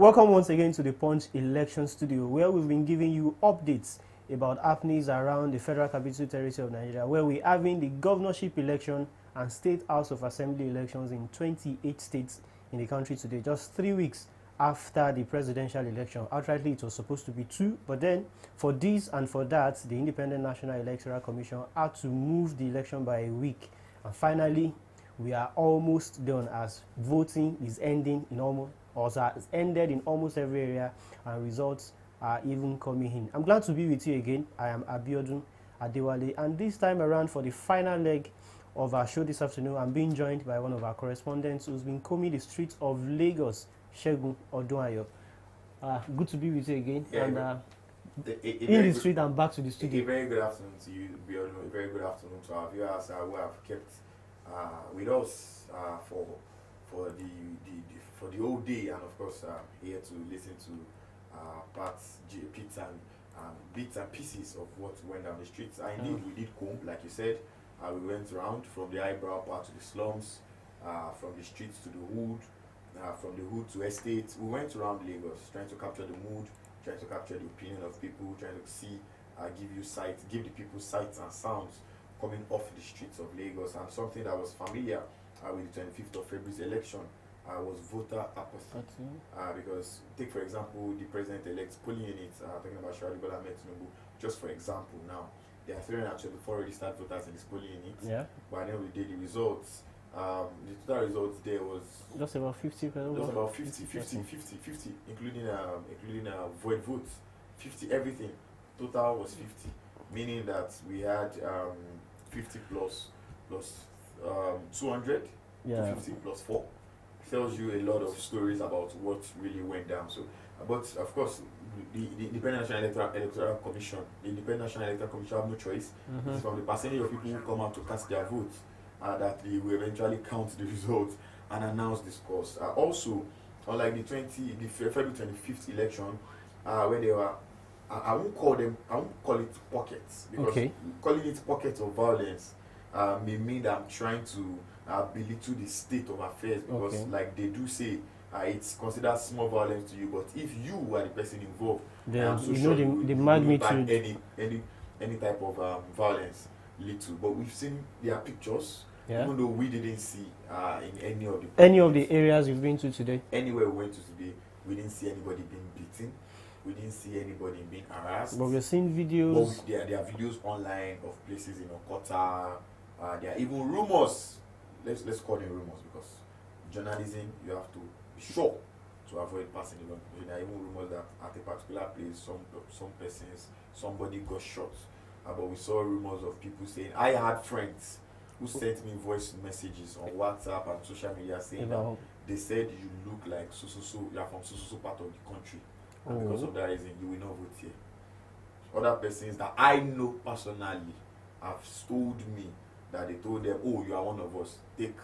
Welcome once again to the Punch Election Studio, where we've been giving you updates about happenings around the Federal Capital Territory of Nigeria, where we're having the governorship election and State House of Assembly elections in 28 states in the country today, just 3 weeks after the presidential election. Outrightly, it was supposed to be 2, but then for this and for that, the Independent National Electoral Commission had to move the election by a week. And finally, we are almost done as voting is ending in almost, or has ended in almost every area, and results are even coming in. I'm glad to be with you again. I am Abiodun Adewale, and this time around for the final leg of our show this afternoon, I'm being joined by one of our correspondents who's been combing the streets of Lagos, Segun Odunayo. Good to be with you again. Yeah, and in the street and back to the studio. A very good afternoon to you, Abiodun. A very good afternoon to our viewers who have kept with us for the whole day, and of course here to listen to bits and pieces of what went down the streets. Indeed, we did comb, like you said. We went around from the eyebrow part to the slums, from the streets to the hood, from the hood to estates. We went around Lagos trying to capture the mood, trying to capture the opinion of people, trying to see, give the people sights and sounds coming off the streets of Lagos. And something that was familiar with the 25th of February's election was voter apathy. Because take for example the president-elect's polling units, talking about Shawari Bola Ahmed Tinubu, just for example now, there are 324 registered voters in this polling unit. Yeah. But then we did the results. The total results there was just about 50. Just about 50, including void votes. 50 everything. Total was 50, meaning that we had 50 plus 200, yeah. 50 plus 4. Tells you a lot of stories about what really went down. So, but of course, the Independent National Electoral Commission, have no choice. It's from the percentage of people who come out to cast their votes that they will eventually count the results and announce the scores. Also, unlike the February 25th election, where they were, I won't call it pockets, because calling it pockets of violence may mean that I'm trying to belittle the state of affairs, because like they do say, it's considered small violence to you, but if you are the person involved, then so you know the magnitude, any type of violence lead to. But we've seen their pictures, even though we didn't see in any of the areas you've been to today. Anywhere we went to today, we didn't see anybody being beaten. We didn't see anybody being harassed. But we're seeing videos. But there are videos online of places in Okota. There are even rumors. Let's call them rumors, because journalism, you have to be sure to avoid passing the wrong. There are even rumors that at a particular place, somebody got shot. But we saw rumors of people saying, I had friends who sent me voice messages on WhatsApp and social media saying that they said you look like you are from so part of the country. And because of that reason, you will not vote here. Other persons that I know personally have told me that they told them, oh, you are one of us, take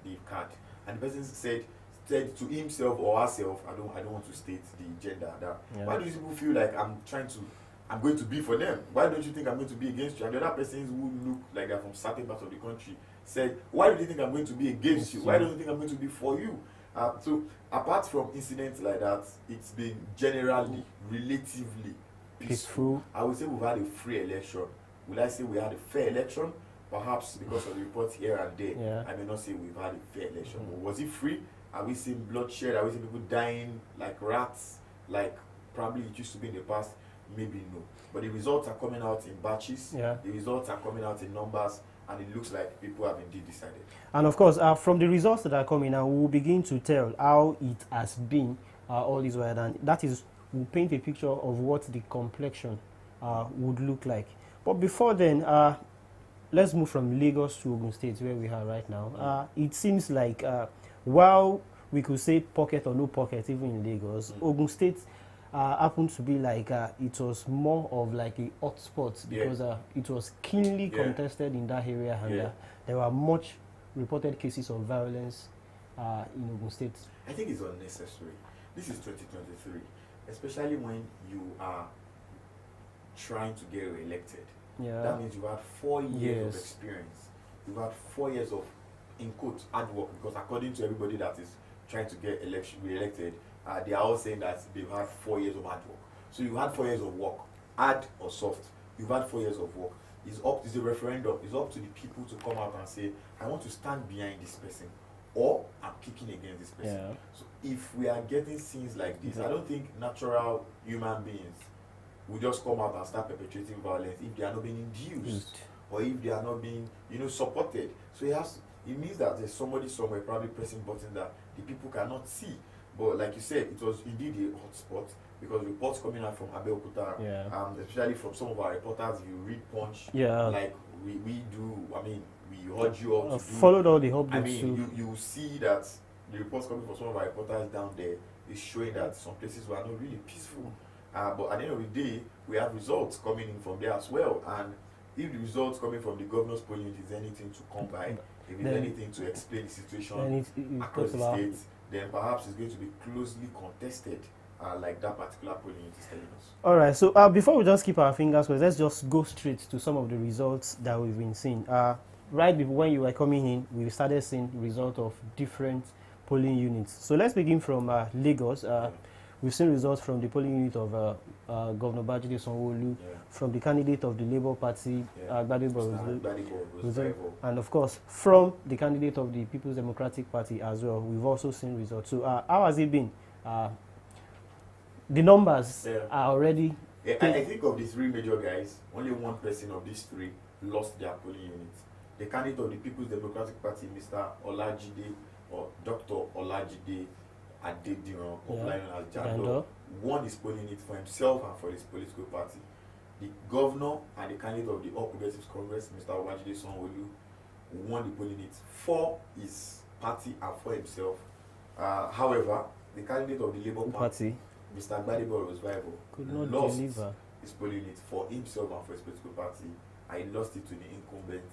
the card. And the person said to himself or herself, I don't want to state the gender. Why do these people feel like I'm going to be for them? Why don't you think I'm going to be against you? And the other persons who look like they're from certain parts of the country said, why do you think I'm going to be against you? Why don't you think I'm going to be for you? So apart from incidents like that, it's been generally relatively peaceful. I would say we've had a free election. Will I say we had a fair election? Perhaps because of the reports here and there, I may not say we've had a fair election. But was it free? Are we seeing bloodshed? Are we seeing people dying like rats, like probably it used to be in the past? Maybe no. But the results are coming out in batches. The results are coming out in numbers, and it looks like people have indeed decided. And of course, from the results that are coming now, we'll begin to tell how it has been all this while, and that is, we'll paint a picture of what the complexion would look like. But before then, let's move from Lagos to Ogun State, where we are right now. It seems like while we could say pocket or no pocket, even in Lagos, Ogun State happened to be like it was more of like a hot spot, because it was keenly contested in that area, and there were much reported cases of violence in Ogun State. I think it's unnecessary. This is 2023, especially when you are trying to get re-elected. That means you've had 4 years of experience. You've had 4 years of, in quotes, hard work, because according to everybody that is trying to get re-elected, they are all saying that they've had 4 years of hard work. So you had 4 years of work, hard or soft. You've had 4 years of work. It's a referendum. It's up to the people to come out and say, I want to stand behind this person, or I'm kicking against this person. Yeah. So if we are getting scenes like this, I don't think natural human beings will just come out and start perpetrating violence if they are not being induced or if they are not being, supported. So it means that there's somebody somewhere probably pressing buttons that the people cannot see. But like you said, it was indeed a hot spot, because reports coming out from Abeokuta, especially from some of our reporters, if you read Punch, like we do, we urge you all to followed all the updates. You see that the reports coming from some of our reporters down there is showing that some places were not really peaceful. But at the end of the day, we have results coming in from there as well. And if the results coming from the governor's polling unit is anything to come by, if it's anything to explain the situation across the state, then perhaps it's going to be closely contested, like that particular polling unit is telling us. All right, so before we just keep our fingers crossed, let's just go straight to some of the results that we've been seeing. Right before, when you were coming in, we started seeing results of different polling units. So let's begin from Lagos. We've seen results from the polling unit of Governor Babajide Sanwo-Olu, from the candidate of the Labour Party, Gbadebo, and of course from the candidate of the People's Democratic Party as well. We've also seen results. So how has it been? The numbers are already... I think of the 3 major guys, only one person of these 3 lost their polling unit. The candidate of the People's Democratic Party, Mr. Olajide, or Dr. Olajide Adediran, popularly known as Jando, won his polling unit for himself and for his political party. The governor and the candidate of the All Progressives Congress, Mr. Babajide Sanwo-Olu, won the polling unit for his party and for himself. However, the candidate of the Labour Party, Mr. Gbadebo could not lost deliver his polling unit for himself and for his political party, and he lost it to the incumbent,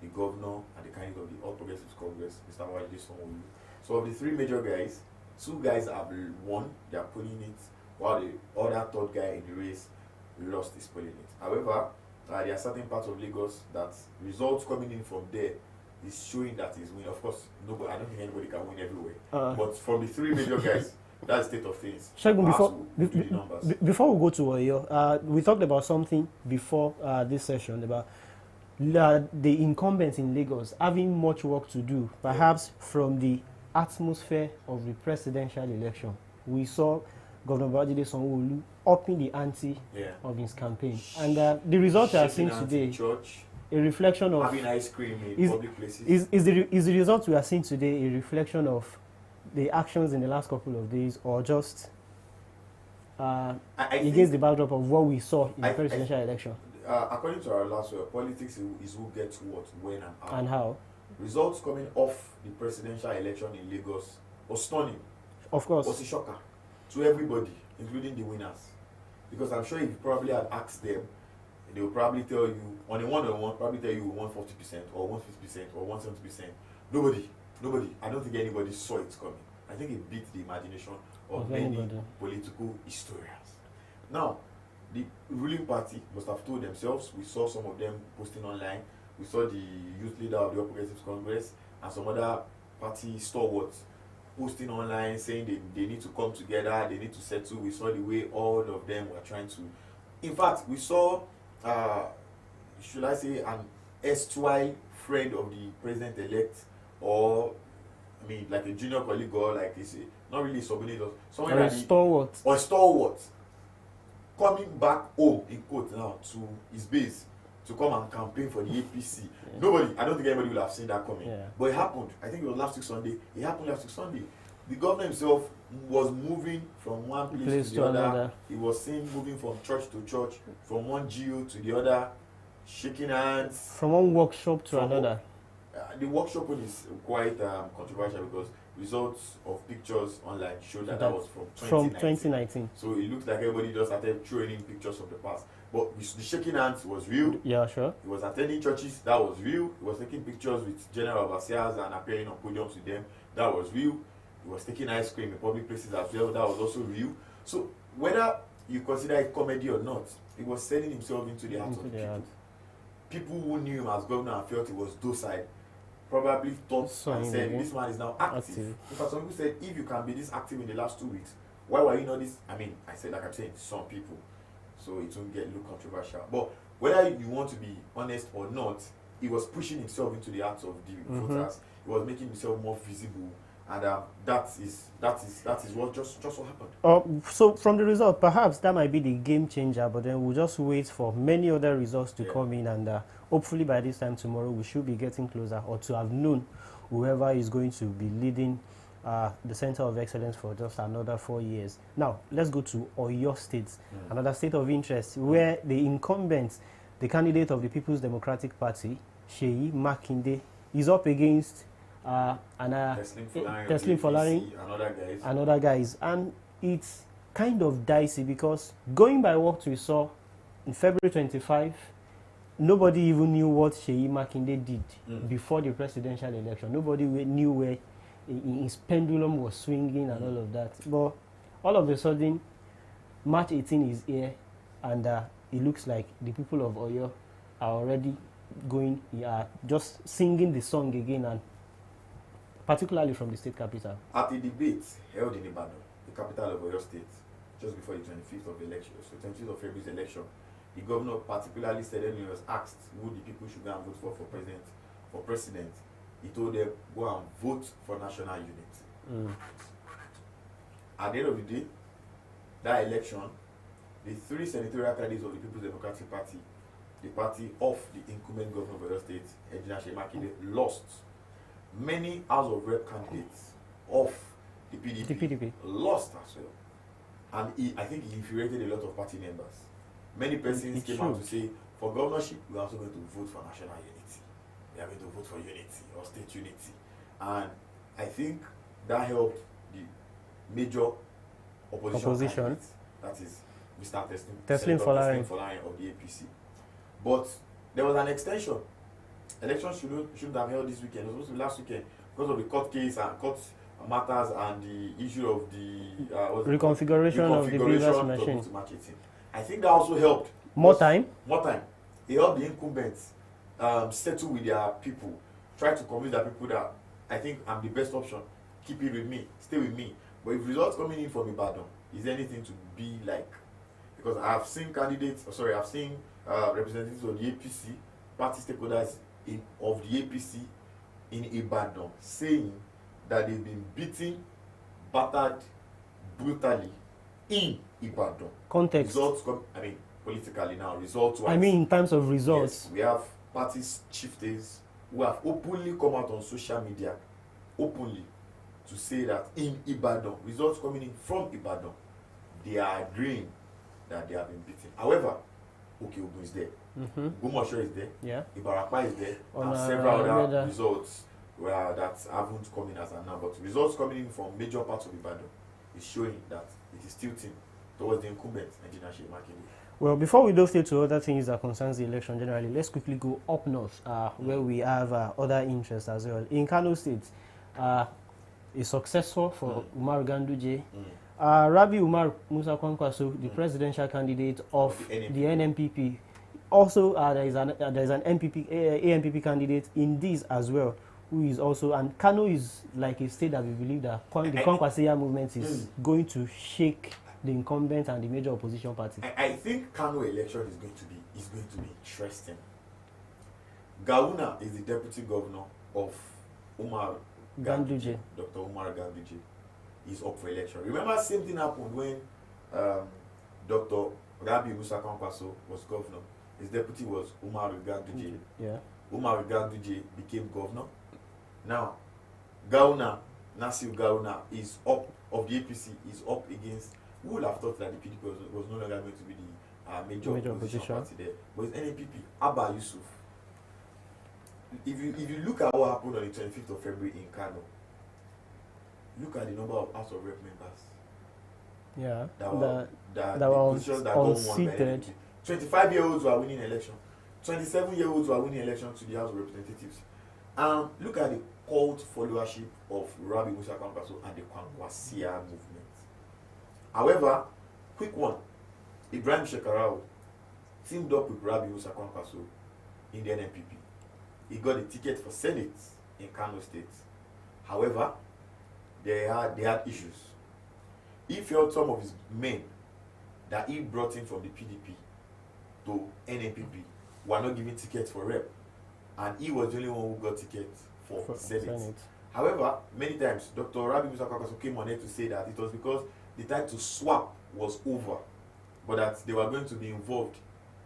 the governor and the candidate of the All Progressives Congress, Mr. Babajide Sanwo-Olu. So of the 3 major guys, 2 guys have won their polling units, while the other 3rd guy in the race lost his polling unit. However, there are certain parts of Lagos that results coming in from there is showing that he's winning. Of course, I don't think anybody can win everywhere. But from the 3 major guys, that's the state of things. Segun, before we go to Oyo, we talked about something before this session about the incumbents in Lagos having much work to do, perhaps from the atmosphere of the presidential election. We saw Governor Babajide Sanwo-Olu upping the ante of his campaign, and the result we are seeing today, a reflection of having ice cream in public places. Is the result we are seeing today a reflection of the actions in the last couple of days, or just against the backdrop of what we saw in the presidential election? According to our last word, politics is who gets what, when, and how. And how? Results coming off the presidential election in Lagos was stunning. Of course. Was a shocker to everybody, including the winners. Because I'm sure if you probably had asked them, they will probably tell you, on a one-on-one, probably tell you 140% or 150% or 170%. Nobody, I don't think anybody saw it coming. I think it beat the imagination of many political historians. Now, the ruling party must have told themselves, we saw some of them posting online, we saw the youth leader of the All Progressives Congress and some other party stalwarts posting online saying they need to come together, they need to settle. We saw the way all of them were trying to... In fact, we saw, should I say, an erstwhile friend of the president-elect, or, like a junior colleague, or like not really subordinate, someone or a stalwart. Or a stalwart, coming back home, in quote now, to his base, to come and campaign for the APC. I don't think anybody will have seen that coming. But it happened. I think it was last week Sunday. It happened last week Sunday. The governor himself was moving from one place to the other. He was seen moving from church to church, from one GO to the other, shaking hands. From one workshop to another. The workshop one is quite controversial because results of pictures online showed that was from 2019. So it looks like everybody just started throwing in pictures of the past. But the shaking hands was real. Yeah, sure. He was attending churches. That was real. He was taking pictures with general overseers and appearing on podiums with them. That was real. He was taking ice cream in public places as well. That was also real. So whether you consider it comedy or not, he was selling himself into the hearts of people. People who knew him as governor and felt he was docile probably thought and said, this man is now active. In fact, some people said, if you can be this active in the last 2 weeks, Why were you not this? I mean, I said, like I'm saying, some people, so it won't get look controversial. But whether you want to be honest or not, he was pushing himself into the hearts of the voters. He was making himself more visible, and that is what just what happened. So from the result, perhaps that might be the game changer. But then we'll just wait for many other results to come in, and hopefully by this time tomorrow we should be getting closer, or to have known whoever is going to be leading the Center of Excellence for just another 4 years. Now, let's go to Oyo State, another state of interest, where the incumbent, the candidate of the People's Democratic Party, Seyi Makinde, is up against Teslim Folarin and other guys. And it's kind of dicey because going by what we saw in February 25, nobody even knew what Seyi Makinde did before the presidential election. Nobody knew where his pendulum was swinging and all of that. But all of a sudden, March 18 is here, and it looks like the people of Oyo are already going, just singing the song again, and particularly from the state capital. At the debate held in Ibadan, the capital of Oyo State, just before the 25th of election, so 25th of February's election, the governor particularly said when he was asked who the people should go and vote for president, he told them, go and vote for national unity. At the end of the day, that election, the three senatorial candidates of the People's Democratic Party, the party of the incumbent governor of Oyo State, Engineer Seyi Makinde, lost. Many House of Rep candidates of the PDP, lost as well. And I think he infuriated a lot of party members. Many persons came out to say, for governorship, we're also going to vote for national unity. We are going to vote for unity or state unity. And I think that helped the major opposition. That is Mr. Teslim Folarin of the APC. But there was an extension. Elections shouldn't have held this weekend. It was supposed to be last weekend because of the court case and court matters and the issue of the reconfiguration of the previous machine. I think that also helped. More time. It helped the incumbents settle with their people, try to convince their people that I think I'm the best option. Keep it with me, stay with me. But if results coming in from Ibadan is anything to be like, because I've seen I've seen representatives of the APC, party stakeholders of the APC in Ibadan saying that they've been beaten, battered brutally in Ibadan. Context. Results politically now, results-wise. in terms of results. Yes, we have party chieftains who have openly come out on social media, openly, to say that in Ibadan, results coming in from Ibadan, they are agreeing that they have been beaten. However, Okeogun is there, Governorship is there, Ibarapa is there, and several other results that haven't come in as of now. But results coming in from major parts of Ibadan is showing that it is tilting towards the incumbent, Engineer Seyi Makinde. Well, before we delve into other things that concerns the election generally, let's quickly go up north, where we have other interests as well. In Kano State, a successor for Umar Ganduje, Rabi Umar Musa Kwankwaso, the presidential candidate of the NNPP. Also, there is an ANPP candidate in this as well, who is also, and Kano is like a state that we believe that the Kwankwaseya movement is going to shake the incumbent and the major opposition party. I think Kano election is going to be interesting. Gawuna is the deputy governor of Umar Ganduje. Dr. Umar Ganduje is up for election. Remember, same thing happened when Dr. Rabi Musa Kwankwaso was governor. His deputy was Umar Ganduje. Umar Ganduje became governor. Now, Nasir Gawuna is up, of the APC, is up against. Who would have thought that the PDP was no longer going to be the major opposition party there? But it's NNPP, Abba Yusuf. If you look at what happened on the 25th of February in Kano, look at the number of House of Rep members. That were unseated. 25-year-olds were winning election. 27-year-olds were winning election to the House of Representatives. Look at the cult followership of Rabi Musa Kwankwaso and the Kwankwaseya movement. However, quick one, Ibrahim Shekarau teamed up with Rabi Musa Kwankwaso in the NNPP. He got a ticket for Senate in Kano State. However, they had issues. he felt some of his men that he brought in from the PDP to NNPP were not giving tickets for rep, and he was the only one who got tickets for Senate. However, many times Dr. Rabi Musa Kwakwaso came on air to say that it was because the time to swap was over, but that they were going to be involved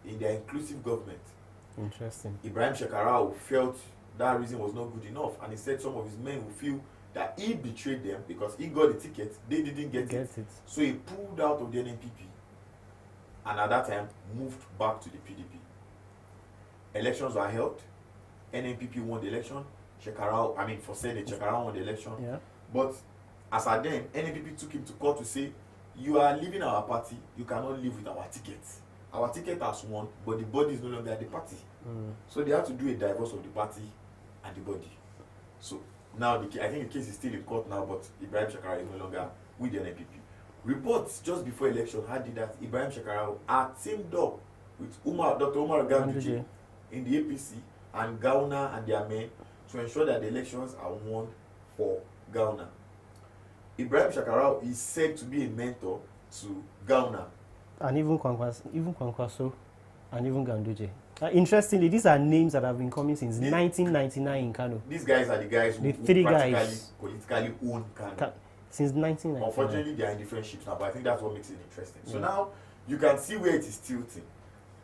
in their inclusive government. Interesting. Ibrahim Shekarau felt that reason was not good enough, and he said some of his men will feel that he betrayed them because he got the ticket, they didn't get it. So he pulled out of the NNPP and at that time moved back to the PDP. Elections were held, NNPP won the election, for Senate, Shekarau won the election. Yeah. But as at then, NNPP took him to court to say, you are leaving our party, you cannot live with our tickets. Our ticket has won, but the body is no longer at the party. So they have to do a divorce of the party and the body. So now I think the case is still in court now, but Ibrahim Shekarau is no longer with the NNPP. Reports just before election had it that Ibrahim Shekarau had teamed up with Dr. Umar Ganduje in the APC and Gauna and their men to ensure that the elections are won for Gauna. Ibrahim Shekarau is said to be a mentor to Gauna. And even Kwankwaso and even Ganduje. Interestingly, these are names that have been coming since 1999 in Kano. These guys are the guys who politically own Kano. Since 1999. Unfortunately, they are in different ships now, but I think that's what makes it interesting. So now, you can see where it is tilting.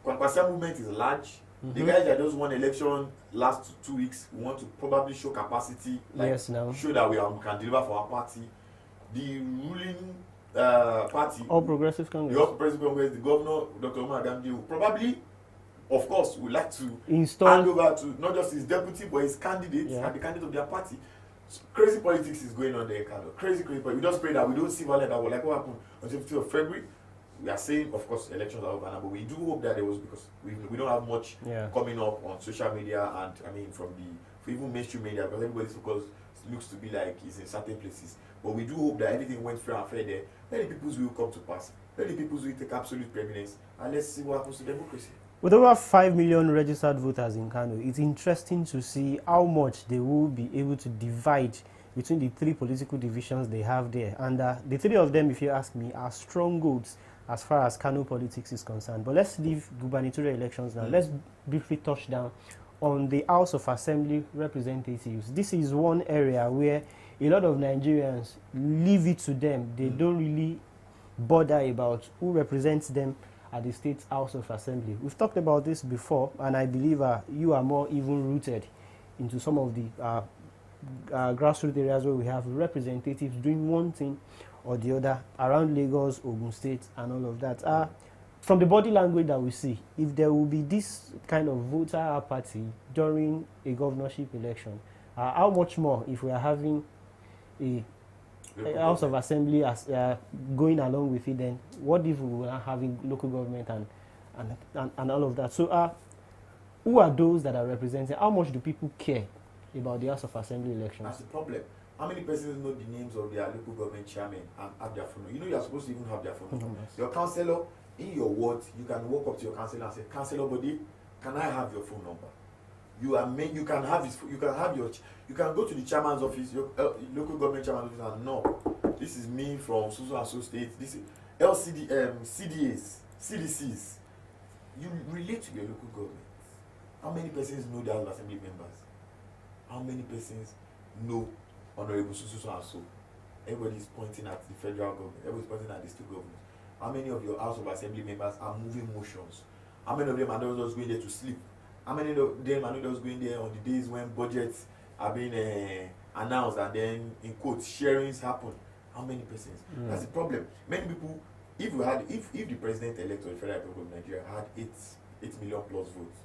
Kwankwaso movement is large. The guys that just won election last 2 weeks want to probably show capacity, show that we can deliver for our party. The ruling party, All Progressive Congress, the governor, Dr. Umar Gandhi, will probably, of course, would like to hand over to not just his deputy, but his candidate and the candidate of their party. So crazy politics is going on there, Carlo. Crazy politics. We just pray that we don't see violence that will like what happened on the 15th of February. We are saying, of course, elections are over now, but we do hope that there was, because we don't have much coming up on social media and from even mainstream media, because everybody's focus looks to be like it's in certain places. But we do hope that everything went fair and fair there. Let the people's will come to pass. Let the people's will take absolute preeminence, and let's see what happens to democracy. With over 5 million registered voters in Kano, it's interesting to see how much they will be able to divide between the three political divisions they have there. And the three of them, if you ask me, are strongholds as far as Kano politics is concerned. But let's leave gubernatorial elections now. Let's briefly touch down on the House of Assembly representatives. This is one area where a lot of Nigerians leave it to them. They don't really bother about who represents them at the State House of Assembly. We've talked about this before, and I believe you are more even rooted into some of the grassroots areas where we have representatives doing one thing or the other around Lagos, Ogun State, and all of that. From the body language that we see, if there will be this kind of voter apathy during a governorship election, how much more if we are having a House of Assembly as going along with it, then what if we were having local government and all of that? So who are those that are representing? How much do people care about the House of Assembly elections? That's the problem. How many persons know the names of their local government chairman and have their phone number? You know, you're supposed to even have their phone number. Your councillor, in your ward, you can walk up to your councillor and say, "Councillor Body, can I have your phone number?" You can have his. You can go to the chairman's office, your local government chairman's office, and no, this is me from so and so state. This is CDAs, CDCs. You relate to your local government. How many persons know the House of Assembly members? How many persons know Honorable so and so? Everybody's pointing at the federal government. Everybody's pointing at the state government. How many of your House of Assembly members are moving motions? How many of them are not just going there to sleep? How many of them are not just going there on the days when budgets are being announced and then, in quotes, sharings happen? How many persons? That's the problem. Many people, if the president-elect of the Federal Republic of Nigeria had 8 million plus votes,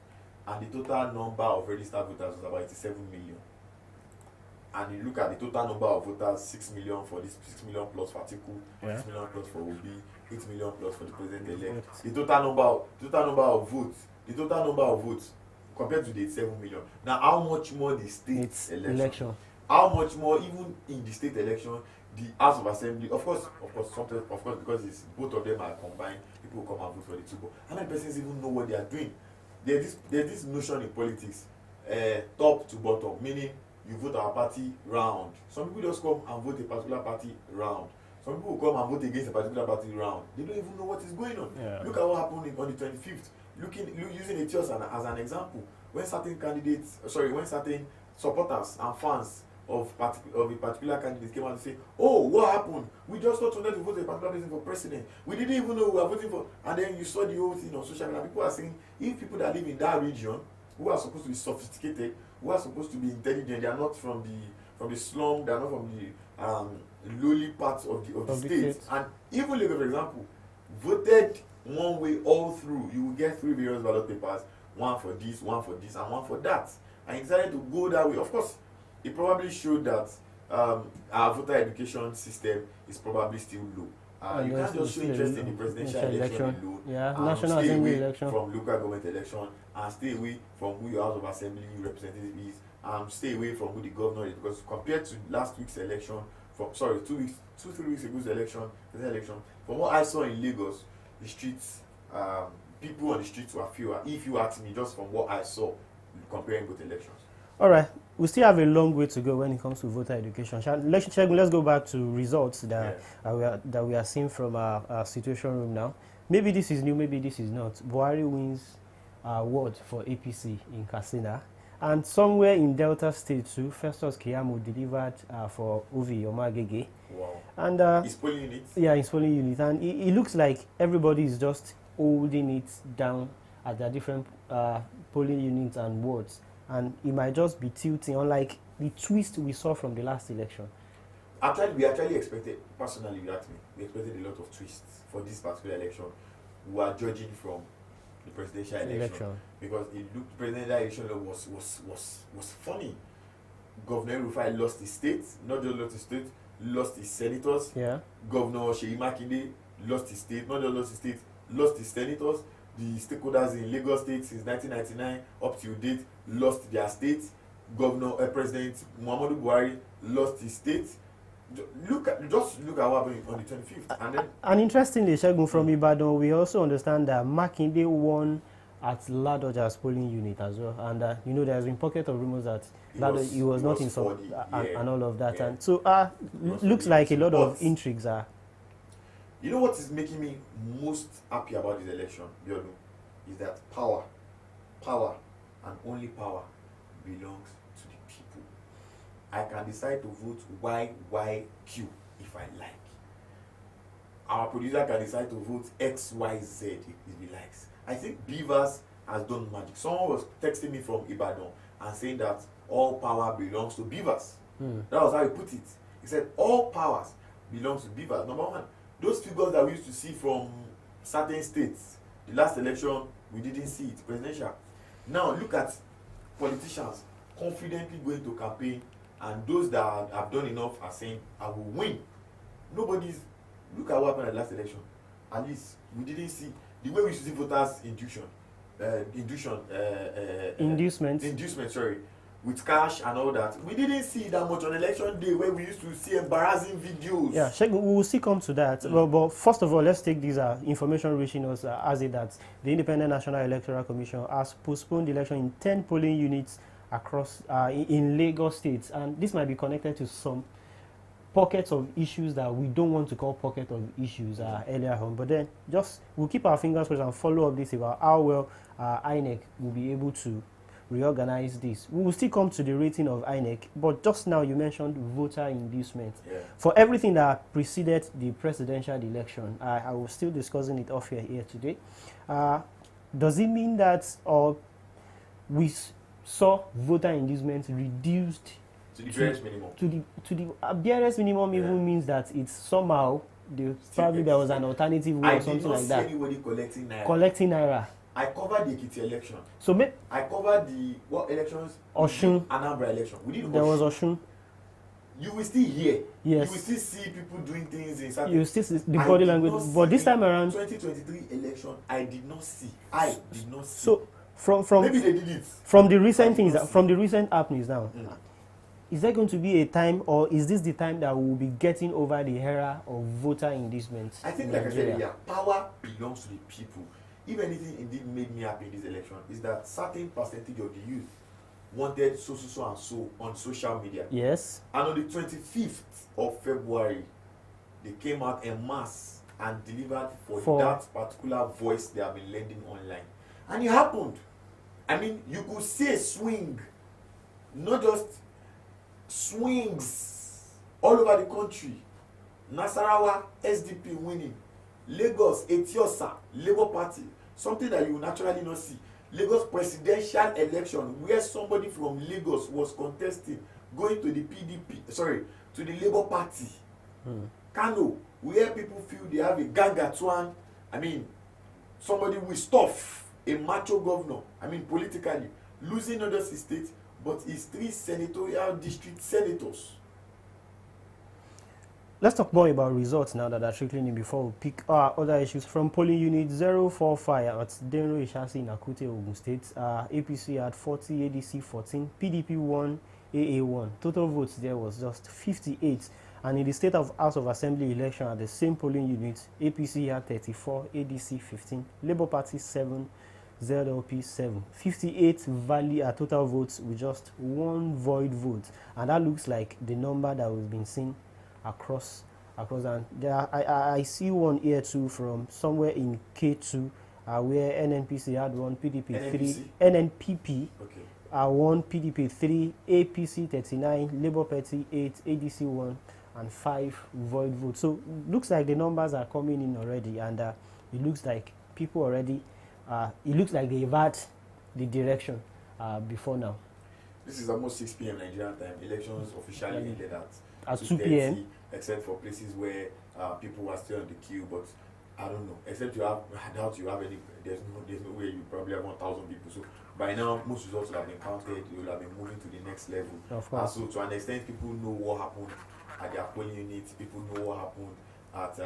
and the total number of registered voters was about 87 million, and you look at the total number of voters, 6 million for this, 6 million plus for Atiku, 6 million plus for Obi, 8 million plus for the president-elect. The total number of votes compared to the 87 million. Now, how much more the state election? How much more, even in the state election, the House of Assembly? Of course, because it's both of them are combined, people will come and vote for the two. But how many persons even know what they are doing? There's this notion in politics, top to bottom, meaning you vote our party round. Some people just come and vote a particular party round. Some people will come and vote against a particular party round. They don't even know what is going on. Yeah. Look at what happened on the 25th. Using Etios as an example, when certain supporters and fans of a particular candidate came out and say, "Oh, what happened? We just thought wanted to vote a particular person for president. We didn't even know we were voting for." And then you saw the whole thing on social media. People are saying, if people that live in that region, who are supposed to be sophisticated, who are supposed to be intelligent, they are not from the slum, they are not from the lowly parts of the state. And even Lagos, for example, voted one way all through. You will get 3 various ballot papers, one for this, and one for that. And he decided to go that way. Of course, it probably showed that our voter education system is probably still low. You can't just show interest in the presidential election alone. Yeah, national assembly election. From local government election, and stay away from who your House of Assembly representative is, and stay away from who the governor is. Because compared to last week's election, 3 weeks ago's election, from what I saw in Lagos, the streets, people on the streets were fewer. If you ask me, just from what I saw, comparing both elections. All right, we still have a long way to go when it comes to voter education. Let's go back to results that we are seeing from our situation room now. Maybe this is new, maybe this is not. Buhari wins ward for APC in Katsina. And somewhere in Delta State too, Festus Keyamo delivered for Ovi Omagege. Wow. And his polling units? Yeah, his polling unit. And it looks like everybody is just holding it down at their different polling units and wards. And it might just be tilting, unlike the twist we saw from the last election. We actually expected, personally, we expected a lot of twists for this particular election. We are judging from the presidential election. Because the presidential election was funny. Governor Rufai lost his state, not just lost his state, lost his senators. Yeah. Governor Seyi Makinde lost his state, not just lost his state, lost his senators. The stakeholders in Lagos State since 1999 up to date lost their state. President Muhammadu Buhari lost his state. Just look at what happened on the 25th. And interestingly, Shegun, from Ibadan, we also understand that Makinde won at Ladoja's polling unit as well. And there's been pocket of rumors that he was not in some and all of that. Yeah. And so looks like a lot of intrigues are. You know what is making me most happy about this election, Biodu, is that power, and only power belongs to the people. I can decide to vote YYQ if I like. Our producer can decide to vote XYZ if he likes. I think Beavers has done magic. Someone was texting me from Ibadan and saying that all power belongs to Beavers. That was how he put it. He said all powers belongs to Beavers. Number one, those figures that we used to see from certain states, the last election, we didn't see it, presidential. Now look at politicians confidently going to campaign, and those that have done enough are saying, I will win. Look at what happened at the last election. At least we didn't see the way we used to see voters inducement, with cash and all that. We didn't see that much on election day where we used to see embarrassing videos. Yeah, Shegun, we will still come to that. But first of all, let's take this information reaching us as it that the Independent National Electoral Commission has postponed the election in 10 polling units across in Lagos State. And this might be connected to some pockets of issues that we don't want to call pocket of issues earlier on. But then we'll keep our fingers crossed and follow up this about how well INEC will be able to reorganize this. We will still come to the rating of INEC, but just now you mentioned voter inducement. Yeah. For everything that preceded the presidential election, I was still discussing it off here today. Does it mean that we saw voter inducement reduced to the barest minimum? To the barest minimum even means that it's somehow probably there was an alternative way or something like that. I did not see anybody collecting naira. I covered the Ekiti election. I covered what elections? Osun. Anambra election. There was Osun. You will still hear. Yes. You will still see people doing things in certain. You still see the body language. But this time around, 2023 election, I did not see. So from maybe they did it. From the recent happenings now. Is there going to be a time, or is this the time that we will be getting over the era of voter inducement? I think, like I said, power belongs to the people. If anything indeed made me happy in this election, is that certain percentage of the youth wanted so and so on social media. Yes. And on the 25th of February, they came out en masse and delivered For- that particular voice they have been lending online. And it happened. I mean, you could see a swing, not just swings all over the country. Nasarawa, SDP winning. Lagos, Etiosa, Labour Party, something that you will naturally not see. Lagos presidential election, where somebody from Lagos was contesting, going to the to the Labour Party. Kano, where people feel they have a Gangatuan, I mean, somebody with stuff, a macho governor, I mean, politically, losing not just his state, but his 3 senatorial district senators. Let's talk more about results now that are trickling in before we pick other issues. From polling unit 045 at Denro Ishasi in Akute, Ogun State, APC had 40, ADC 14, PDP 1, AA 1. Total votes there was just 58. And in the State of House of Assembly election at the same polling unit, APC had 34, ADC 15, Labour Party 7, ZLP 7. 58 valid total votes with just 1 void vote. And that looks like the number that we've been seeing across and I see one here too from somewhere in K2 where NNPC had 1, PDP NNPC? 3, NNPP Okay. 1, PDP 3, APC 39, Labour Party 8, ADC 1 and 5 void votes. So looks like the numbers are coming in already, and it looks like people already it looks like they've had the direction before now. This is almost 6 p.m. Nigerian time. Elections officially ended At 2 2:30, p.m. except for places where people are still on the queue. But I don't know. Except I doubt you have any. There's no way you probably have 1,000 people. So by now, most results will have been counted. You will have been moving to the next level. Of course. So to an extent, people know what happened at their polling units. People know what happened at.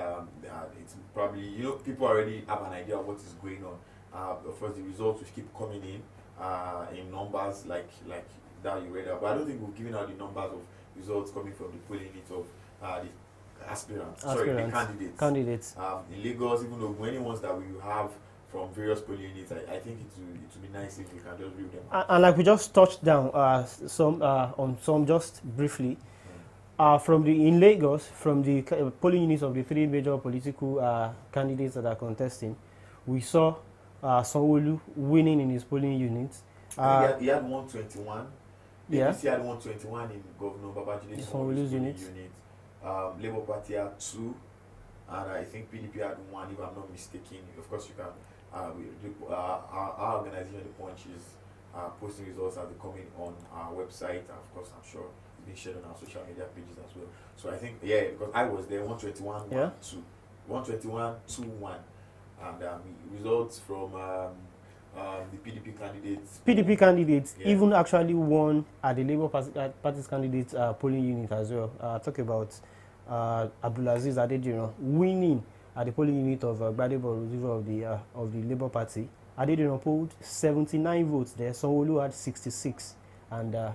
It's probably, people already have an idea of what is going on. Of course, the results will keep coming in numbers like that you read out. But I don't think we've given out the numbers of results coming from the polling units of the aspirants. Sorry, the candidates. In Lagos, even though many ones that we have from various polling units, I think it would be nice if we can just read them out. And like we just touched down on some just briefly. In Lagos, from the polling units of the 3 major political candidates that are contesting, we saw Sanwo-Olu winning in his polling units. He had 121. Yeah. APC had 121 in Governor Babajide's Sanwo-Olu's unit. Labour Party had 2, and I think PDP had 1, if I'm not mistaken. Of course, you can. Our organization, The Punch, is posting results as they come in on our website, and of course, I'm sure it's been shared on our social media pages as well. So I think, because I was there, 121, 1, 2, 121, 2, 1, and results from the PDP candidates. Even actually won at the Labour Party's candidates polling unit as well. Talk about Abdulaziz Adediran winning at the polling unit of Gbadebo of the Labour Party. Adediran polled 79 votes there. Sanwo-Olu had 66, and the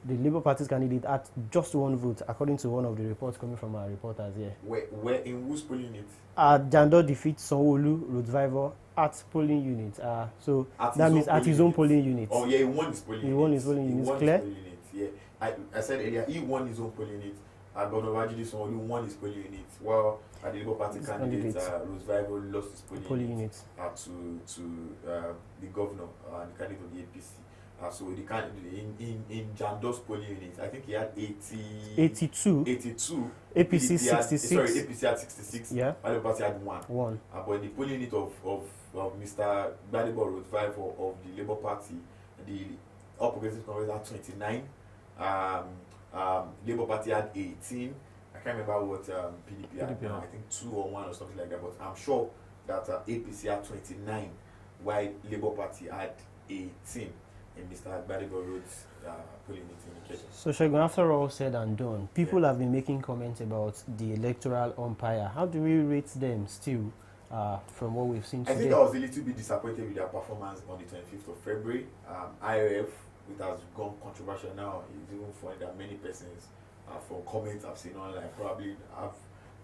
Labour Party's candidate had just 1 vote, according to one of the reports coming from our reporters here. Where in whose polling unit? Jandor defeats Sanwo-Olu Road at polling unit. So that means at his own polling unit. Oh yeah, he won his polling unit. He won his polling unit. Clear? Yeah, I said earlier, he won his own polling unit. Governor Babajide Sanwo-Olu won his polling unit, while the Labour Party candidate Road lost his polling unit to the governor, the candidate of the APC. So the candidate in Jandor's polling unit, I think he had 82. APC 66. APC had 66. Yeah. Labour Party had 1. But the polling unit of Mr. Gbadebo Road of the Labour Party, the All Progressive Congress had 29. Labour Party had 18. I can't remember what PDP had. I think 2 or 1 or something like that. But I'm sure that APC had 29, while Labour Party had 18. In Mr. Gbadebo Road's polling indication. So, Shegun, after all said and done, people have been making comments about the electoral umpire. How do we rate them still from what we've seen today? I think I was a little bit disappointed with their performance on the 25th of February. IRF, which has gone controversial now, is even funny that many persons from comments I've seen online probably have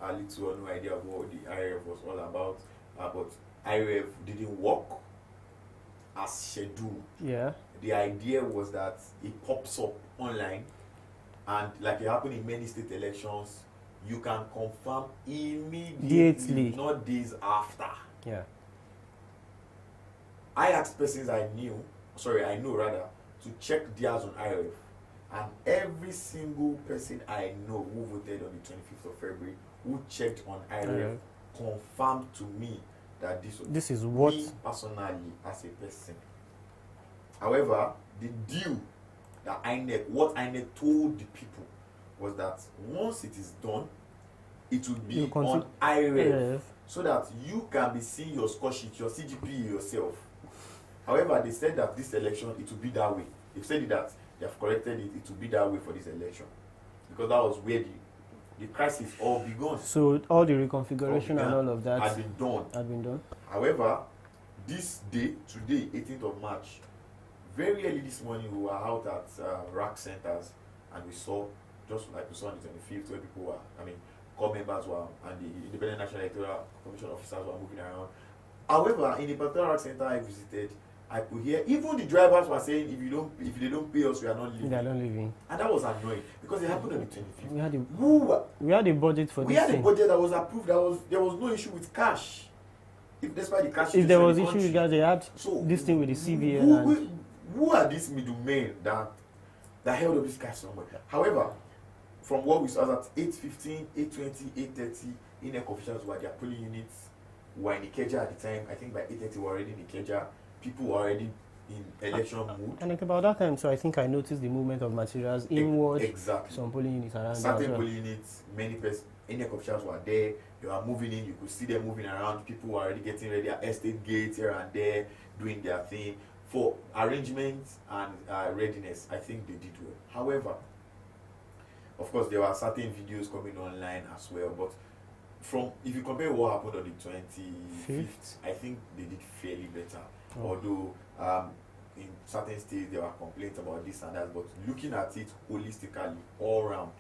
a little or no idea of what the IRF was all about. But IRF didn't work as scheduled. Yeah. The idea was that it pops up online, and like it happened in many state elections, you can confirm Immediately. not days after. Yeah. I asked persons I know rather, to check theirs on IRF. And every single person I know who voted on the 25th of February, who checked on IRF, confirmed to me that this is what me personally as a person. However, the deal that what INEC told the people was that once it is done, it will be on IRF, so that you can be seeing your score sheet, your CGPA yourself. However, they said that this election, it will be that way. They've said that they have corrected it, it will be that way for this election. Because that was where the crisis all began. So all the reconfiguration and all of that had been done. However, this day, today, 18th of March, very early this morning, we were out at rack centers, and we saw, just like we saw on the 25th, where people were, core members were, and the Independent National Electoral Commission officers were moving around. However, in the particular rack center I visited, I could hear even the drivers were saying, if they don't pay us, we are not leaving. They are not leaving. And that was annoying because it happened on the 25th. We had a budget for this. We had a budget that was approved. There was no issue with cash. Despite the cash. If there was issue with cash, they had this thing with the CVN. Who are these middlemen that held up this cash somewhere? However, from what we saw at 8:15, 8:20, 8:30, INEC officials were their polling units were in Ikeja at the time. I think by 8:30 we were already in Ikeja. People were already in election mood. And like about that time, so I think I noticed the movement of materials inward. Exactly. Some polling units around. Certain polling units, many INEC officials were there. They were moving in. You could see them moving around. People were already getting ready at estate gates here and there, doing their thing. For arrangements and readiness, I think they did well. However, of course, there were certain videos coming online as well. But if you compare what happened on the 25th, I think they did fairly better. Although in certain states there were complaints about this and that, but looking at it holistically, all around,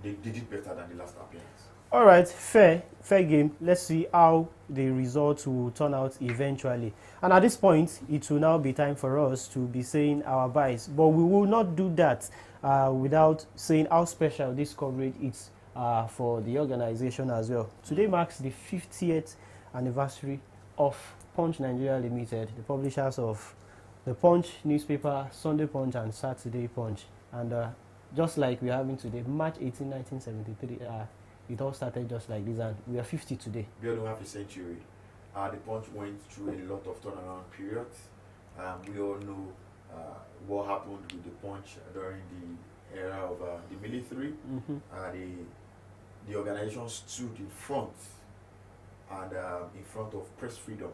they did it better than the last appearance. All right, fair game. Let's see how the results will turn out eventually. And at this point, it will now be time for us to be saying our byes. But we will not do that without saying how special this coverage is for the organization as well. Today marks the 50th anniversary of Punch Nigeria Limited, the publishers of the Punch newspaper, Sunday Punch and Saturday Punch. And just like we're having today, March 18, 1973, it all started just like this, and we are 50 today. Beyond half a century. The Punch went through a lot of turnaround periods. We all know what happened with the Punch during the era of the military. The organization stood in front of press freedom.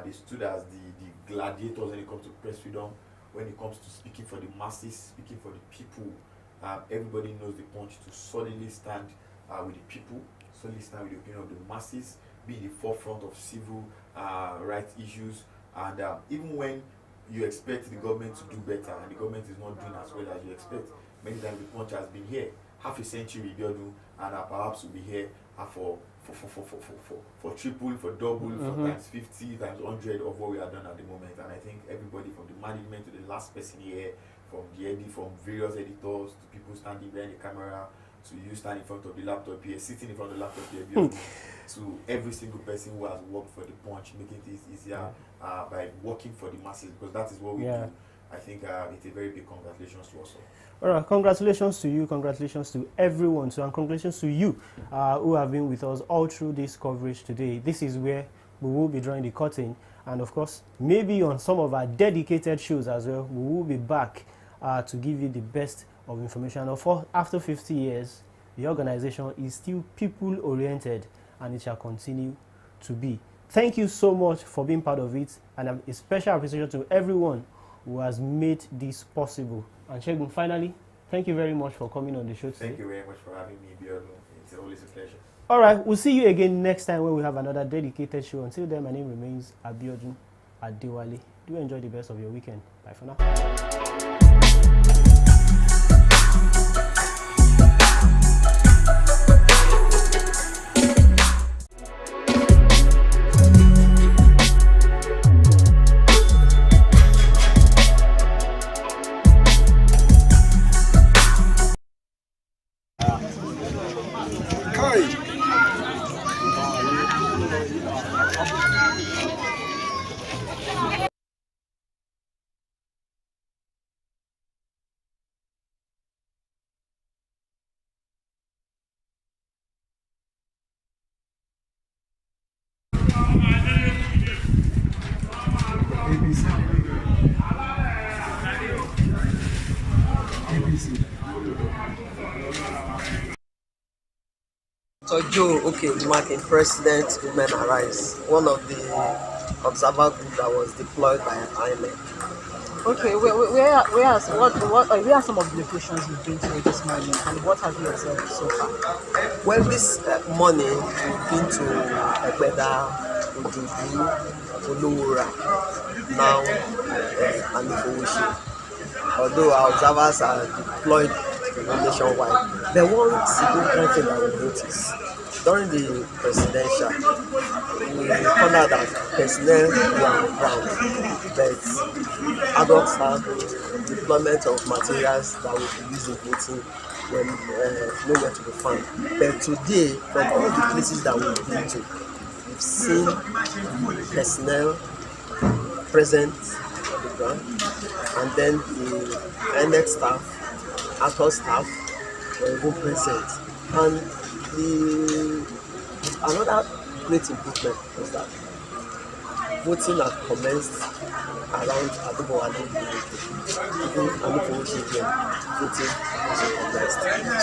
They stood as the gladiators when it comes to press freedom, when it comes to speaking for the masses, speaking for the people. Everybody knows the Punch to solidly stand with the people, solidly stand with the opinion of the masses, be in the forefront of civil rights issues. And even when you expect the government to do better and the government is not doing as well as you expect, many times the Punch has been here half a century, and perhaps will be here for triple, for double, for times 50, times 100 of what we are done at the moment. And I think everybody from the management to the last person here, from various editors to people standing behind the camera, to you standing in front of the laptop here, sitting in front of the laptop here, to every single person who has worked for the Punch, making things easier by working for the masses, because that is what we do. I think it's a very big congratulations to us all. All right, congratulations to you, congratulations to everyone, and congratulations to you who have been with us all through this coverage today. This is where we will be drawing the curtain, and of course, maybe on some of our dedicated shows as well, we will be back to give you the best of information. After 50 years, the organization is still people-oriented, and it shall continue to be. Thank you so much for being part of it, and a special appreciation to everyone who has made this possible. And Shegun, finally, thank you very much for coming on the show today. Thank you very much for having me, Biodu. It's always a pleasure. All right, we'll see you again next time when we have another dedicated show. Until then, my name remains Abiodun Adewale. Do enjoy the best of your weekend. Bye for now. So Joe, okay, marking President Women Arise, one of the observer group that was deployed by INEC. Okay, where are some of the locations you've been to this morning, and what have you observed so far? Well, this morning we've been to Egbeda, Ojodu, Olowura, now and Ifowoshi. Although our observers are deployed nationwide, the one significant thing that we noticed during the presidential, we found out that personnel were on the ground, but adult staff, deployment of materials that will be used in voting when nowhere to be found. But today, from all the places that we've been to, we've seen personnel present on the ground, and then the NX staff, ACOS staff were even present. And another great improvement was that voting had commenced around Adubo and even Anufowoshi again, voting also commenced.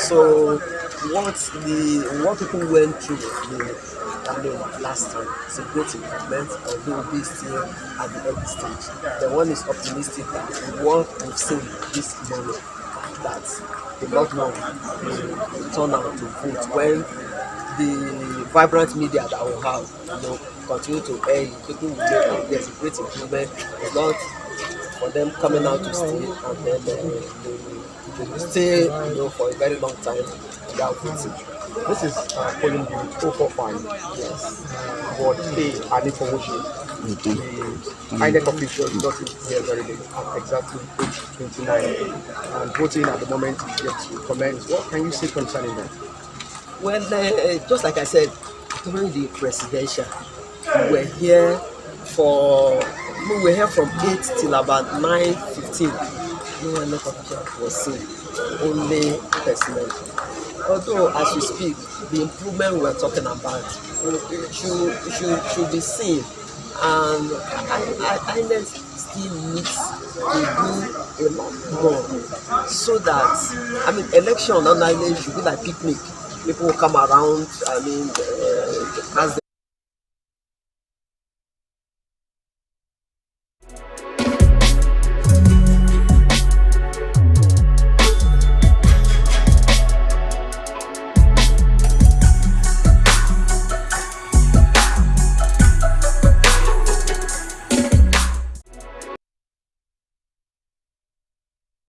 So what people went through last time is a great improvement, although we still at the early stage. The one is optimistic that what we've seen this morning, that a lot more will turn out to vote when the vibrant media that we have, continue to air, people will know that there's a great improvement. It's not for them coming out to stay and then they will stay, for a very long time without voting. This is polling unit 045. Yes. Ward A, Adepowoshi. The INEC official got it here very late at exactly 8:29. And voting at the moment is yet to commence. What can you say concerning that? Well, just like I said, during the presidential, we were here from 8 till about 9:15. No INEC official was seen, only personnel. Although, as we speak, the improvement we're talking about should be seen, and INEC still needs to do a lot more, so that election on Island should be like picnic. People will come around, as